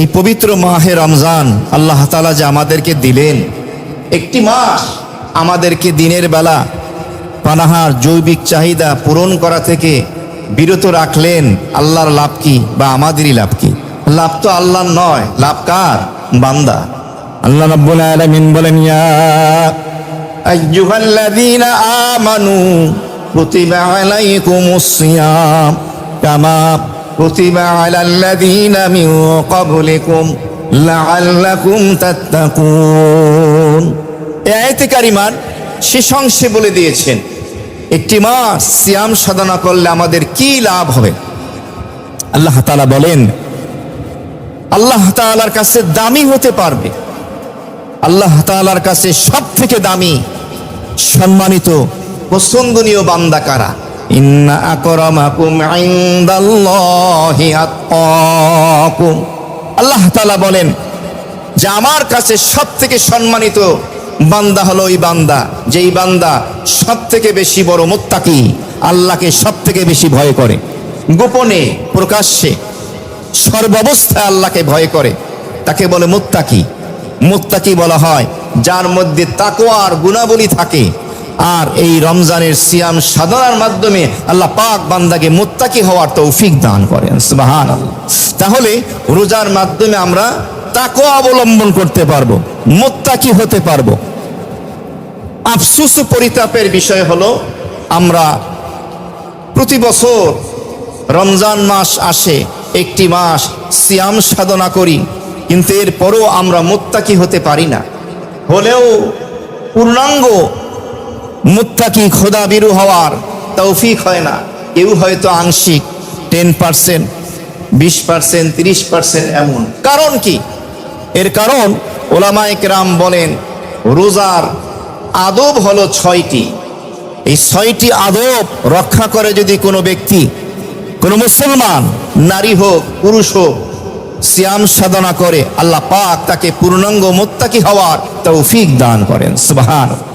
এই পবিত্র মাহে রমজান আল্লাহ তাআলা যে আমাদেরকে দিলেন, একটি মাস আমাদেরকে দিনের বেলা পানাহার জৈবিক চাহিদা পূরণ করা থেকে বিরত রাখলেন। আল্লাহর লাভ কি বা আমাদেরই লাভ কি? লাভ তো আল্লাহর নয়, লাভ কার? বান্দা। আল্লাহ রাব্বুল আলামিন বলেন, ইয়া আইয়ুহাল্লাযীনা আমানু কুতিবা আলাইকুমুস সিয়াম কামা কুতিবা আলাল্লাযীনা মিন ক্বাবলিকুম লাআল্লাকুম তাত্তাকুন। এই আয়াতে কারিমার শেষ অংশে বলে দিয়েছেন একটি মাস সিয়াম সাধনা করলে আমাদের কি লাভ হবে। আল্লাহ তাআলা বলেন, আল্লাহ তাআলার কাছে দামি হতে পারবে। আল্লাহ তাআলার কাছে সব থেকে দামি, সম্মানিত, পছন্দনীয় বান্দা কারা? ইন্না আকরামাকুম ইনদাল্লাহি আতকাকুম। আল্লাহ তাআলা বলেন যে আমার কাছে সব থেকে সম্মানিত বান্দা হলো ওই বান্দা, যেই বান্দা সব থেকে বেশি বড় মুত্তাকি, আল্লাহকে সব থেকে বেশি ভয় করে, গোপনে প্রকাশ্যে সর্বাবস্থায় আল্লাহকে ভয় করে, তাকে বলে মুত্তাকি। মুত্তাকি বলা হয় যার মধ্যে তাকওয়ার গুণাবলী থাকে। আর এই রমজানের সিয়াম সাধনার মাধ্যমে আল্লাহ পাক বান্দাকে মুত্তাকি হওয়ার তৌফিক দান করেন। সুবহানাল্লাহ। তাহলে রোজার মাধ্যমে আমরা তাকওয়া অবলম্বন করতে পারবো, মুত্তাকি হতে পারবো। আফসোস ও পরিতাপের বিষয় হলো আমরা প্রতি বছর রমজান মাস আসে, একটি মাস সিয়াম সাধনা করি, কিন্তু এরপরও আমরা মুত্তাকি হতে পারি না। হলেও পূর্ণাঙ্গ মুত্তাকি খোদাভীরু হওয়ার তৌফিক হয় না। কেউ হয়তো আংশিক 10%, 20%, 30% এমন। কারণ কি? এর কারণ ওলামায়ে কেরাম বলেন রোজার আদব হলো 6টি। এই 6টি আদব রক্ষা করে যদি কোনো ব্যক্তি, কোনো মুসলমান, নারী হোক পুরুষ হোক, সিয়াম সাধনা করে, আল্লাহ পাক তাকে পূর্ণাঙ্গ মুত্তাকি হওয়ার তৌফিক দান করেন। সুবহানাল্লাহ।